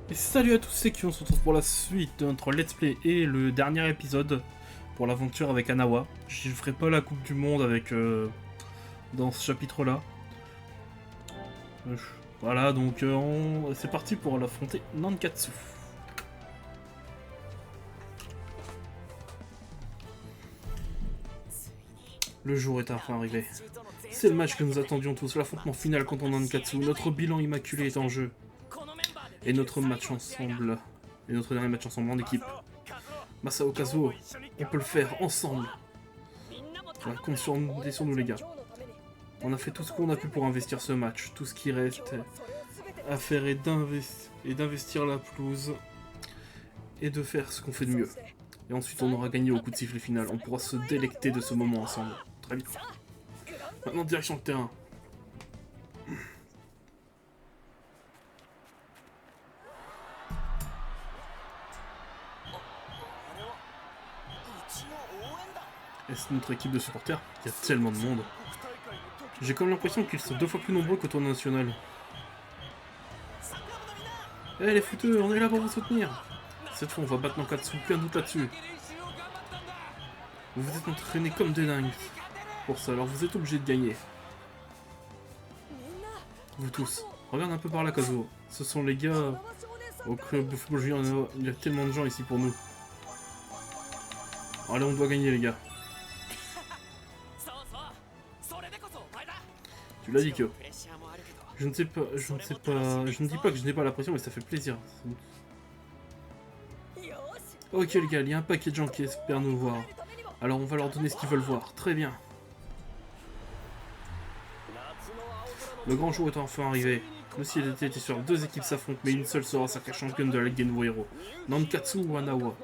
Et salut à tous ceux qui on se retrouve pour la suite de notre let's play et le dernier épisode pour l'aventure avec Anawa. Je ferai pas la coupe du monde avec dans ce chapitre là. Voilà donc c'est parti pour l'affronter Nankatsu. Le jour est enfin arrivé. C'est le match que nous attendions tous, l'affrontement final contre Nankatsu. Notre bilan immaculé est en jeu. Et notre match ensemble. Et notre dernier match ensemble en équipe. Masao Kazuo, on peut le faire ensemble. Voilà, compte sur nous les gars. On a fait tout ce qu'on a pu pour investir ce match. Tout ce qui reste à faire est d'investir la pelouse et de faire ce qu'on fait de mieux. Et ensuite on aura gagné au coup de sifflet final. On pourra se délecter de ce moment ensemble. Très bien. Maintenant direction le terrain. Est-ce notre équipe de supporters? Il y a tellement de monde. J'ai comme l'impression qu'ils sont 2 fois plus nombreux qu'au tournoi national. Eh les fouteux, on est là pour vous soutenir. Cette fois on va battre Nankatsu, aucun doute là-dessus. Vous vous êtes entraînés comme des dingues pour ça, alors vous êtes obligés de gagner. Vous tous. Regarde un peu par là Kazuo. Ce sont les gars au club de football junior. Il y a tellement de gens ici pour nous. Allez, on doit gagner les gars. Tu l'as dit que. Je ne dis pas que je n'ai pas la pression, mais ça fait plaisir. Ok les gars, il y a un paquet de gens qui espèrent nous voir. Alors on va leur donner ce qu'ils veulent voir. Très bien. Le grand jour est enfin arrivé. Le ciel était sûr, 2 équipes s'affrontent, mais une seule sera sacrée championne de la Ligue des nouveaux héros. Nankatsu ou Anawa.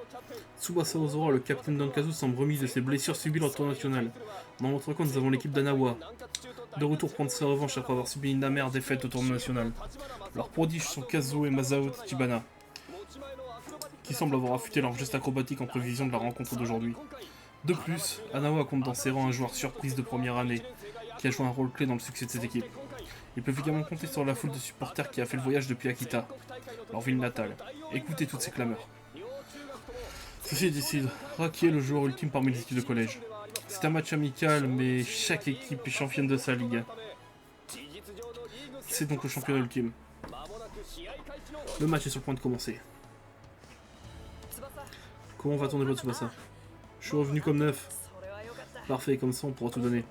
Tsubasa Ozora, le capitaine Nankatsu, semble remis de ses blessures subies lors du tour national. Dans l'autre camp, nous avons l'équipe d'Anawa. De retour prendre sa revanche après avoir subi une amère défaite au tournoi national. Leurs prodiges sont Kazuo et Masao Tachibana, qui semblent avoir affûté leur geste acrobatique en prévision de la rencontre d'aujourd'hui. De plus, Anawa compte dans ses rangs un joueur surprise de première année, qui a joué un rôle clé dans le succès de cette équipe. Ils peuvent également compter sur la foule de supporters qui a fait le voyage depuis Akita, leur ville natale. Écoutez toutes ces clameurs. Ceci décide qui est le joueur ultime parmi les équipes de collège. C'est un match amical, mais chaque équipe est championne de sa ligue. C'est donc le championnat ultime. Le match est sur le point de commencer. Comment va ton niveau de Tsubasa? Je suis revenu comme neuf. Parfait, comme ça on pourra tout donner.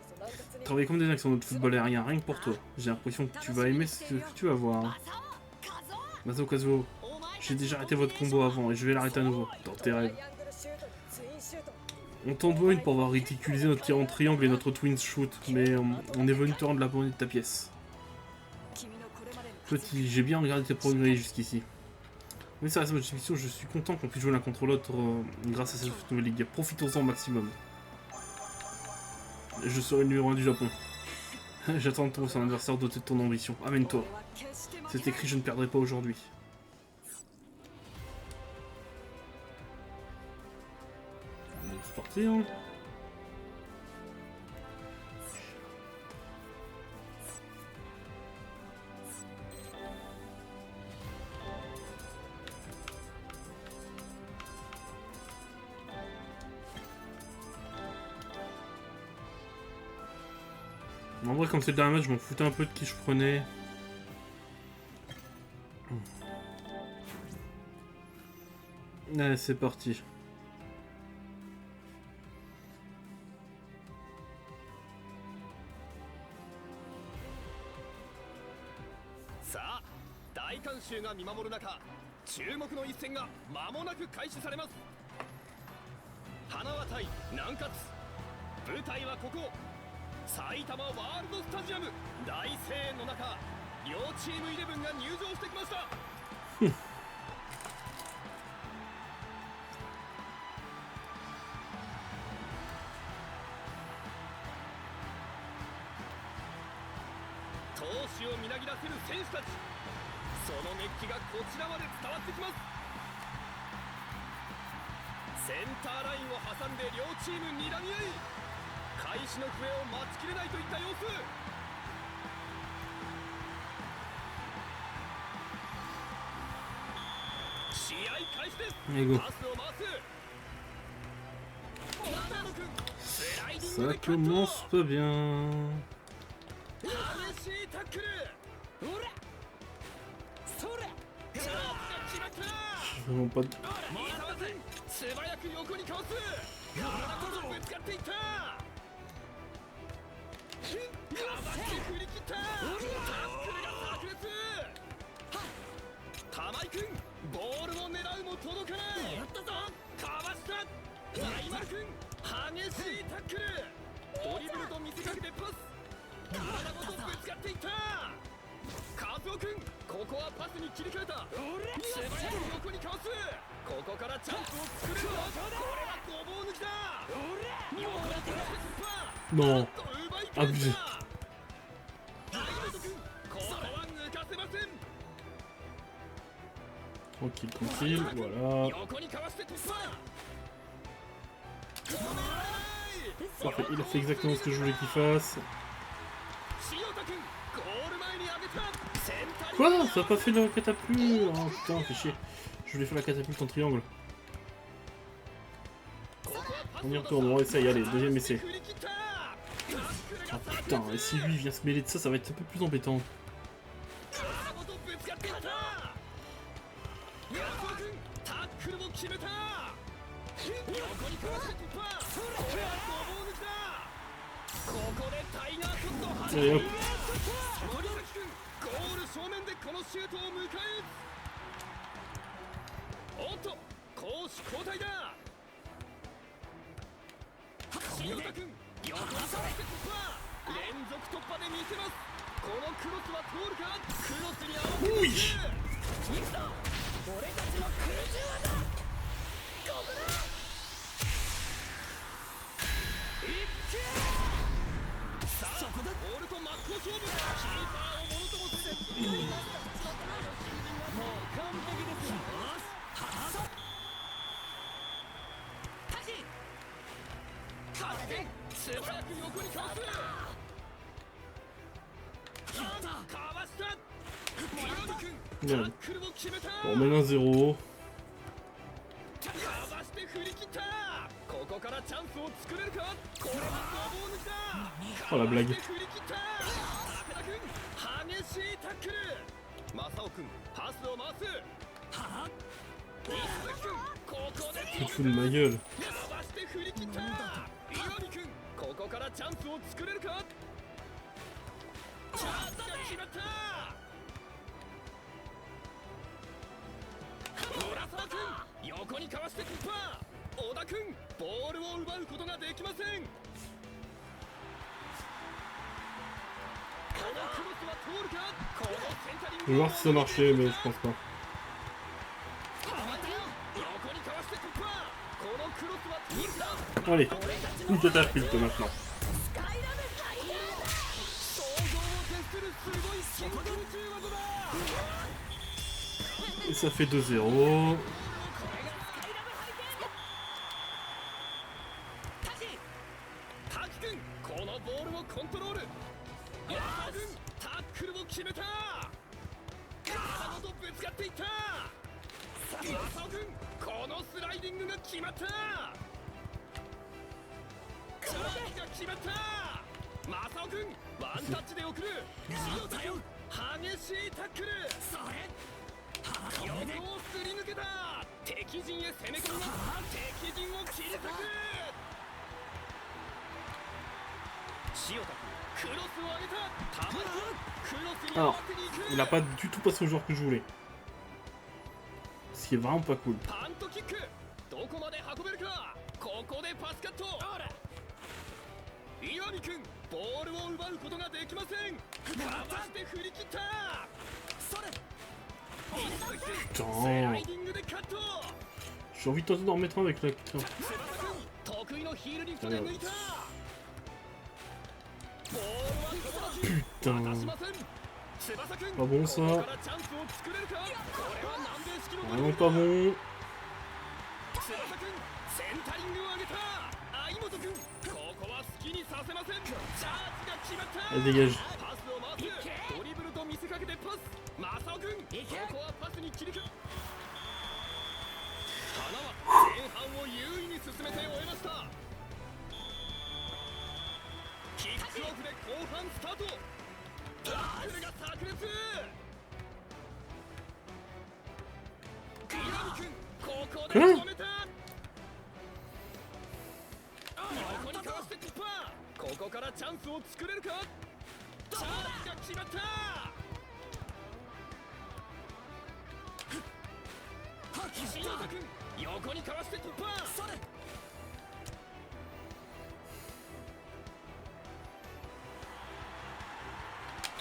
Travailler comme des dingues sur notre football aérien, rien que pour toi. J'ai l'impression que tu vas aimer ce que tu vas voir. Masao Kazuo, j'ai déjà arrêté votre combo avant et je vais l'arrêter à nouveau, dans tes rêves. On t'en doit une pour avoir ridiculisé notre tir en triangle et notre twin shoot, mais on est venu te rendre la monnaie de ta pièce. Petit, j'ai bien regardé tes progrès jusqu'ici. Mais ça reste votre mission, je suis content qu'on puisse jouer l'un contre l'autre grâce à cette nouvelle ligue. Profitons-en au maximum. Je serai le numéro 1 du Japon. J'attends de ton adversaire doté de ton ambition. Amène-toi. C'est écrit, je ne perdrai pas aujourd'hui. C'est parti, hein. En vrai, comme c'est le dernier match, je m'en foutais un peu de qui je prenais. Allez, c'est parti. Allez, go. Ça commence pas bien. J'ai vraiment pas de... Non, abusé. Tranquille, tranquille, voilà. Parfait, il a fait exactement ce que je voulais qu'il fasse. Quoi? Ça a pas fait la catapulte? Oh putain, fait chier. Je voulais faire la catapulte en triangle. On y retourne, on essaye, allez, deuxième essai. Ah putain, et si lui vient se mêler de ça, ça va être un peu plus embêtant. Allez hop. Oui. Bien. On mène 1-0. Oh la blague. Tu te fous de ma gueule. Je vais voir si ça marchait, mais je pense pas. Allez, une catapulte maintenant. Et ça fait 2-0. Alors, il n'a pas du tout passé au joueur que je voulais. Ce qui est vraiment pas cool. Putain. J'ai envie de tenter d'en remettre un avec la... Putain. Putain. Pas bon ça. Vraiment pas bon. Allez, dégage. Quoi? ここからチャンスを作れるか。チャンスが決まった。塩田君、横にかわして突破。それ。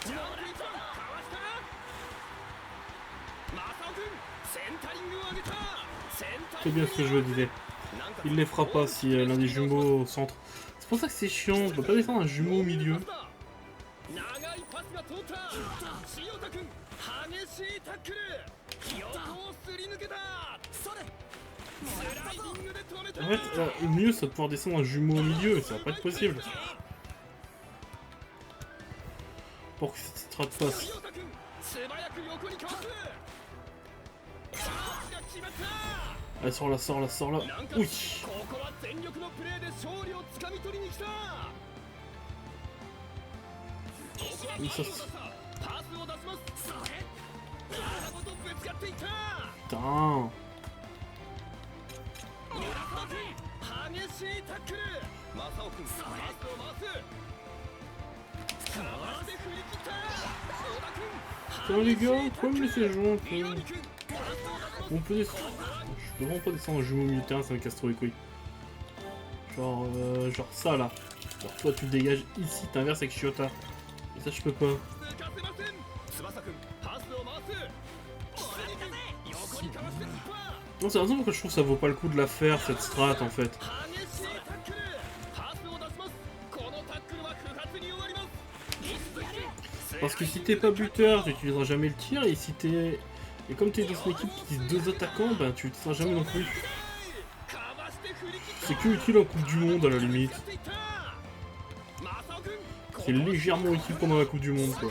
ジャンプ一番かわした。マサオ君、センタリングを上げた。C'est bien ce que je me disais. Il les fera pas si l'un des jumeaux au centre. C'est pour ça que c'est chiant, je peux pas défendre un jumeau au milieu. En fait, le mieux c'est de pouvoir descendre un jumeau au milieu, mais ça va pas être possible. Pour que cette strat passe. Allez, sors là, sors là, sors là. Oui. Oui, ça, putain. Putain les gars, pourquoi me laisser jouer un peu? On peut descendre. Je peux vraiment pas descendre un jumeau au milieu de terrain, ça me casse trop les couilles. Genre ça là. Genre toi tu te dégages ici, t'inverses avec Shiota. Et ça je peux pas. Non, c'est la raison pourquoi je trouve que ça vaut pas le coup de la faire cette strat en fait. Parce que si t'es pas buteur, tu utiliseras jamais le tir, et si t'es... Et comme t'es dans une équipe qui utilise 2 attaquants, ben tu l'utiliseras jamais non plus. C'est que utile en Coupe du Monde à la limite. C'est légèrement utile pendant la Coupe du Monde quoi.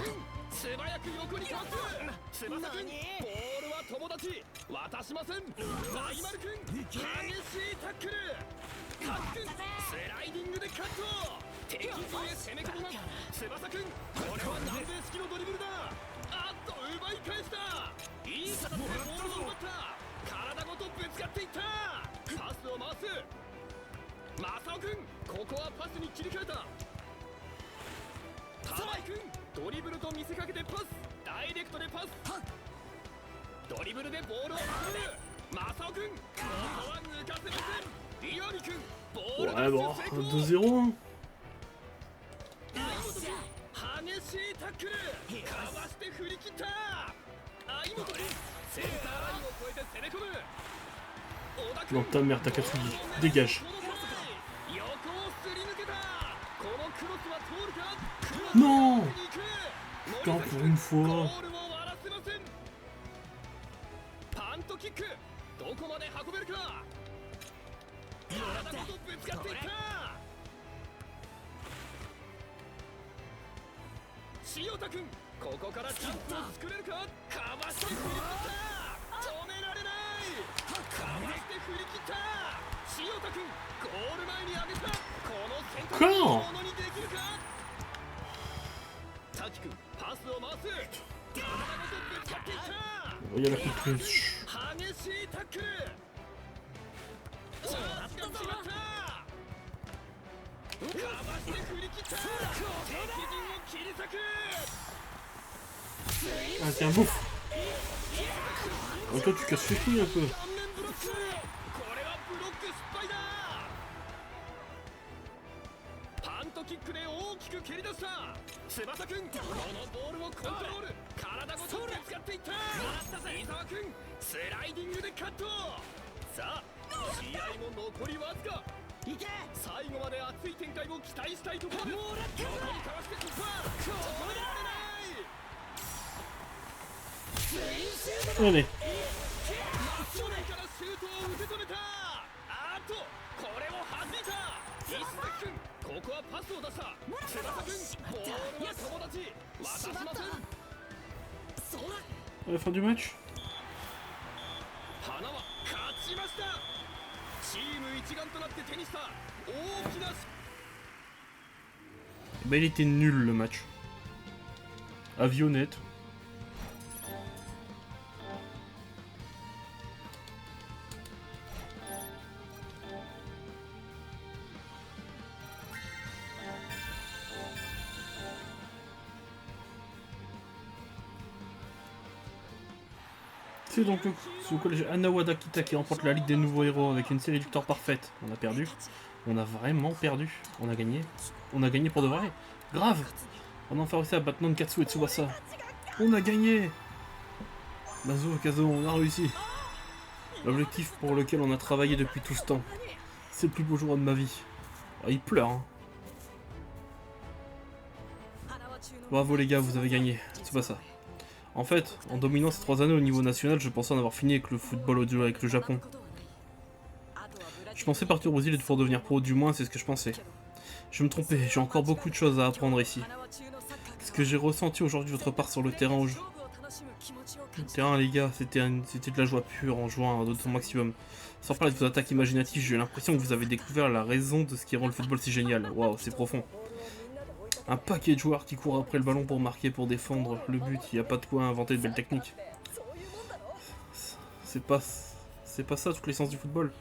Ouais bon, 2-0 hein. Non, ta mère, Takatsugi, dégage. Non. Putain, pour une fois. Quand? Il y a la coupe. Ah tiens, bouffe. Oh, toi tu casses les couilles un peu. Allez. À la fin du match. Bah il était nul le match. Avionnette. C'est donc le collège Anawa d'Akita qui remporte la Ligue des Nouveaux Héros avec une série de victoires parfaite. On a perdu. On a vraiment perdu. On a gagné. On a gagné pour de vrai. Grave. On a enfin réussi à battre Nankatsu et Tsubasa. On a gagné. Mazo Kazo, on a réussi. L'objectif pour lequel on a travaillé depuis tout ce temps. C'est le plus beau jour de ma vie. Ah, il pleure, hein. Bravo les gars, vous avez gagné. Tsubasa. En fait, en dominant ces 3 années au niveau national, je pensais en avoir fini avec le football audio avec le Japon. Je pensais partir au Brésil et devoir devenir pro, du moins c'est ce que je pensais. Je me trompais, j'ai encore beaucoup de choses à apprendre ici. Ce que j'ai ressenti aujourd'hui de votre part sur le terrain, le terrain les gars, c'était de la joie pure en jouant à son maximum. Sans parler de vos attaques imaginatives, j'ai eu l'impression que vous avez découvert la raison de ce qui rend le football si génial. Waouh, c'est profond. Un paquet de joueurs qui courent après le ballon pour marquer, pour défendre le but, il n'y a pas de quoi inventer de belles techniques. C'est pas ça toute l'essence du football.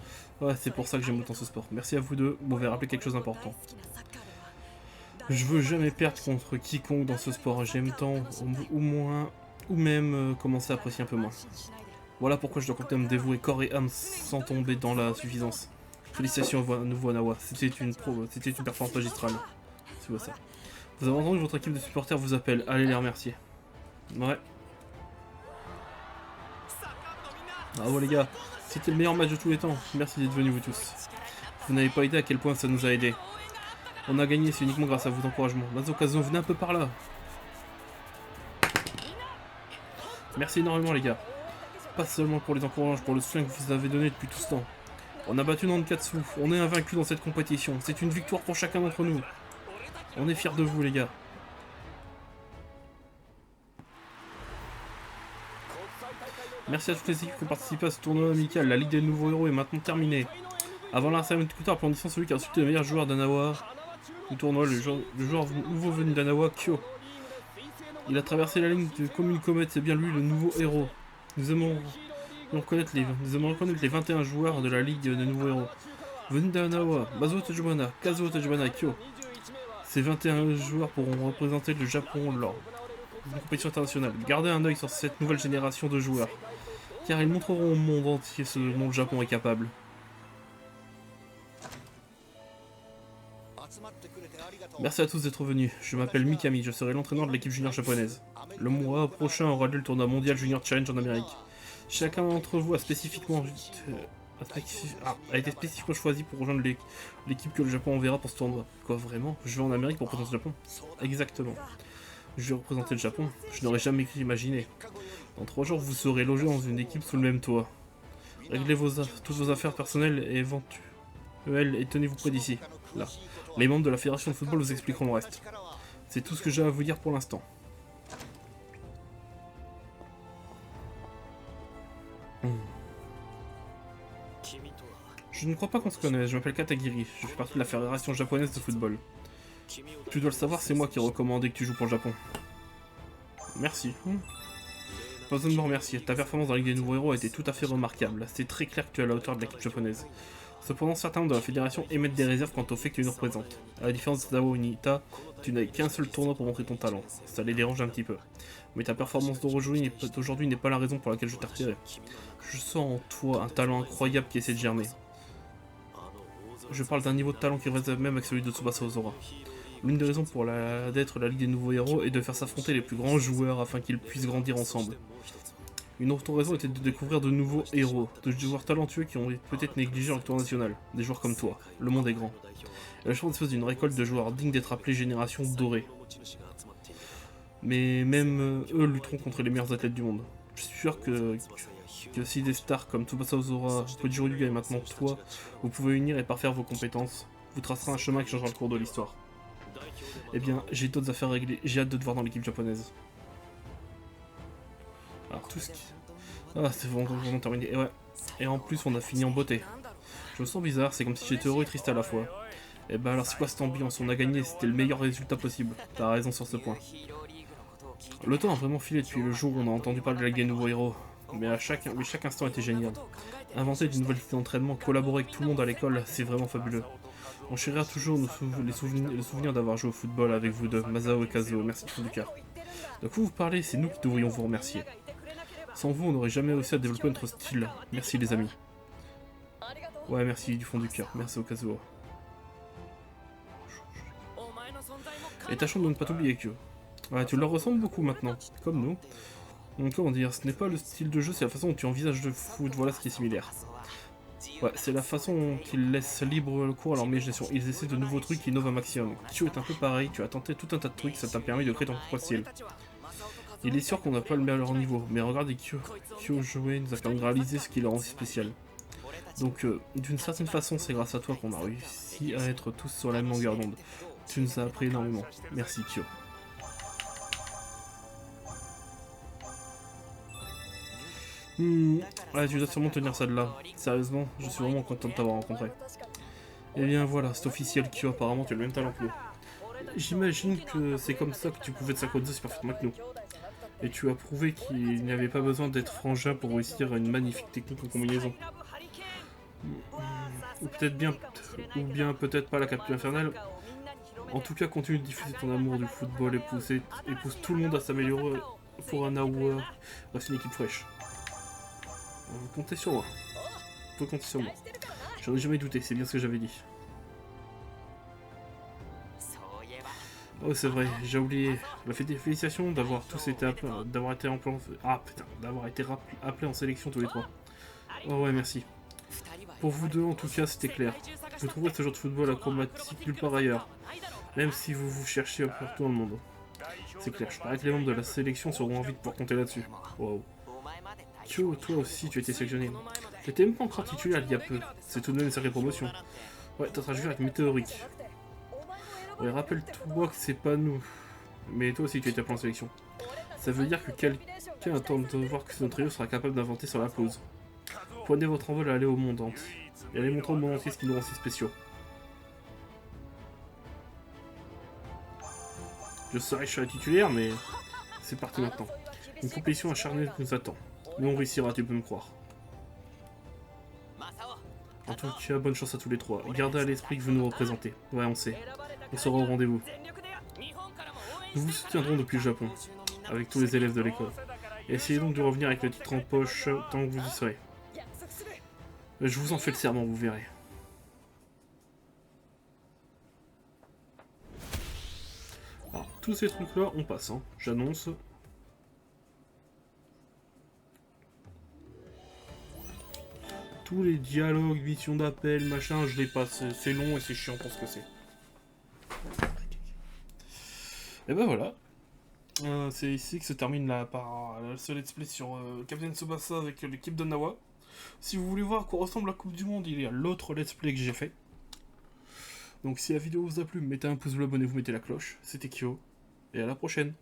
Ouais, c'est pour ça que j'aime autant ce sport. Merci à vous deux, vous m'avez rappelé quelque chose d'important. Je veux jamais perdre contre quiconque dans ce sport, j'aime tant, ou même commencer à apprécier un peu moins. Voilà pourquoi je dois continuer à me dévouer corps et âme sans tomber dans la suffisance. Félicitations à nouveau Anawa, c'était une performance magistrale. C'est ça. Vous avez entendu que votre équipe de supporters vous appelle, allez les remercier. Ouais. Bravo les gars, c'était le meilleur match de tous les temps, merci d'être venus vous tous. Vous n'avez pas idée à quel point ça nous a aidés. On a gagné, c'est uniquement grâce à vos encouragements. Dans occasion, venez un peu par là. Merci énormément les gars. Pas seulement pour les encouragements, pour le soutien que vous avez donné depuis tout ce temps. On a battu Nankatsu, on est invaincu dans cette compétition. C'est une victoire pour chacun d'entre nous. On est fiers de vous les gars. Merci à toutes les équipes qui ont participé à ce tournoi amical. La Ligue des Nouveaux Héros est maintenant terminée. Avant la cérémonie de coup applaudissant celui qui a insulté le meilleur joueur d'Anawa du tournoi, le joueur nouveau venu d'Anawa, Kyo. Il a traversé la ligne comme une comète, c'est bien lui le nouveau héros. Nous aimons reconnaître les 21 joueurs de la Ligue des Nouveaux Héros. Venus d'Anawa, Mazo Tajibana, Kazuo Tajibana, Kyo. Ces 21 joueurs pourront représenter le Japon lors d'une compétition internationale. Gardez un œil sur cette nouvelle génération de joueurs, car ils montreront au monde entier ce dont le Japon est capable. Merci à tous d'être venus. Je m'appelle Mikami, je serai l'entraîneur de l'équipe junior japonaise. Le mois prochain aura lieu le tournoi mondial Junior Challenge en Amérique. Chacun d'entre vous a été spécifiquement choisi pour rejoindre l'équipe que le Japon enverra pour ce tournoi. Quoi, vraiment? Je vais en Amérique pour représenter le Japon? Exactement. Je vais représenter le Japon? Je n'aurais jamais imaginé. Dans 3 jours, vous serez logé dans une équipe sous le même toit. Réglez toutes vos affaires personnelles et éventuelles et tenez-vous près d'ici. Là. Les membres de la fédération de football vous expliqueront le reste. C'est tout ce que j'ai à vous dire pour l'instant. Je ne crois pas qu'on se connaisse, je m'appelle Katagiri, je fais partie de la fédération japonaise de football. Tu dois le savoir, c'est moi qui ai recommandé que tu joues pour le Japon. Merci. Pas besoin de me remercier, ta performance dans la Ligue des Nouveaux Héros a été tout à fait remarquable. C'est très clair que tu es à la hauteur de l'équipe japonaise. Cependant, certains membres de la fédération émettent des réserves quant au fait que tu nous représentes. À la différence de Zao Nita, tu n'as qu'un seul tournoi pour montrer ton talent. Ça les dérange un petit peu. Mais ta performance d'aujourd'hui n'est pas la raison pour laquelle je t'ai retiré. Je sens en toi un talent incroyable qui essaie de germer. Je parle d'un niveau de talent qui reste même avec celui de Tsubasa Ozora. L'une des raisons pour d'être la Ligue des Nouveaux Héros est de faire s'affronter les plus grands joueurs afin qu'ils puissent grandir ensemble. Une autre raison était de découvrir de nouveaux héros, de joueurs talentueux qui ont peut-être négligé leur tour national, des joueurs comme toi. Le monde est grand. Et le choix dispose d'une récolte de joueurs dignes d'être appelés génération dorée. Mais même eux lutteront contre les meilleurs athlètes du monde. Je suis sûr que si des stars comme Tsubasa Ozora, Kojiro Yuga et maintenant toi, vous pouvez unir et parfaire vos compétences, vous tracerez un chemin qui changera le cours de l'histoire. Eh bien, j'ai d'autres affaires réglées, j'ai hâte de te voir dans l'équipe japonaise. Alors tout ce qui... Ah, c'est vraiment terminé. Et ouais. Et en plus, on a fini en beauté. Je me sens bizarre, c'est comme si j'étais heureux et triste à la fois. Eh ben alors c'est quoi cette ambiance? On a gagné, c'était le meilleur résultat possible. T'as raison sur ce point. Le temps a vraiment filé depuis le jour où on a entendu parler de la Game Nouveau Héros. Mais chaque instant était génial. Inventer de nouvelles idées d'entraînement, collaborer avec tout le monde à l'école, c'est vraiment fabuleux. On chérira toujours les souvenirs d'avoir joué au football avec vous deux, Masao et Kazuo, merci du fond du cœur. De quoi vous parlez? C'est nous qui devrions vous remercier. Sans vous, on n'aurait jamais réussi à développer notre style. Merci les amis. Ouais, merci du fond du cœur, merci au Kazuo. Et tâchons de ne pas t'oublier, Kyo. Ouais, tu leur ressembles beaucoup maintenant, comme nous. Donc comment dire, ce n'est pas le style de jeu, c'est la façon dont tu envisages de foot, voilà ce qui est similaire. Ouais, c'est la façon dont ils laissent libre le cours à leur imagination. Ils essaient de nouveaux trucs qui innovent un maximum. Kyo est un peu pareil, tu as tenté tout un tas de trucs, ça t'a permis de créer ton propre style. Il est sûr qu'on n'a pas le meilleur niveau, mais regardez Kyo jouer nous a quand même réalisé ce qui le rend si spécial. Donc, d'une certaine façon, c'est grâce à toi qu'on a réussi à être tous sur la même longueur d'onde. Tu nous as appris énormément. Merci Kyo. Ouais, tu dois sûrement tenir ça de là. Sérieusement, je suis vraiment content de t'avoir rencontré. Eh bien voilà, c'est officiel Kyo, apparemment tu as le même talent que nous. J'imagine que c'est comme ça que tu pouvais te s'accorder aussi parfaitement que nous. Et tu as prouvé qu'il n'y avait pas besoin d'être frangin pour réussir une magnifique technique en combinaison. Ou bien peut-être pas la capture infernale. En tout cas, continue de diffuser ton amour du football et pousse tout le monde à s'améliorer pour un Awa. Reste une équipe fraîche. Vous comptez sur moi. Vous pouvez compter sur moi. J'en ai jamais douté, c'est bien ce que j'avais dit. Oh c'est vrai, j'ai oublié. La félicitations d'avoir tous été appelés, d'avoir été appelés en sélection tous les trois. Oh ouais, merci. Pour vous deux, en tout cas, c'était clair. Vous trouverez ce genre de football acrobatique nulle part ailleurs. Même si vous cherchez partout dans le monde. C'est clair, je parie que les membres de la sélection seront envie de pouvoir compter là-dessus. Wow. Kyo, toi aussi, tu as été sélectionné. J'étais même pas encore titulaire il y a peu. C'est tout de même une sacrée promotion. Ouais, t'as joué avec Météorique. Ouais, rappelle-toi que c'est pas nous. Mais toi aussi, tu étais appelé en sélection. Ça veut dire que quelqu'un attend de voir que notre trio sera capable d'inventer sur la pelouse. Prenez votre envol et allez au monde entier. Et allez montrer au monde entier ce qui nous rend si spéciaux. Je serai titulaire, mais c'est parti maintenant. Une compétition acharnée nous attend. Mais on réussira, tu peux me croire. En tout cas, bonne chance à tous les trois. Gardez à l'esprit que vous nous représentez. Ouais, on sait. On sera au rendez-vous. Nous vous soutiendrons depuis le Japon, avec tous les élèves de l'école. Et essayez donc de revenir avec le titre en poche tant que vous y serez. Je vous en fais le serment, vous verrez. Alors, tous ces trucs-là, on passe, hein. J'annonce. Tous les dialogues, missions d'appel, machin, je les passe. C'est long et c'est chiant pour ce que c'est. Et ben voilà. C'est ici que se termine ce let's play sur Captain Tsubasa avec l'équipe de Nawa. Si vous voulez voir à quoi ressemble la Coupe du Monde, il y a l'autre let's play que j'ai fait. Donc si la vidéo vous a plu, mettez un pouce bleu, abonnez-vous, mettez la cloche. C'était Kyo, et à la prochaine.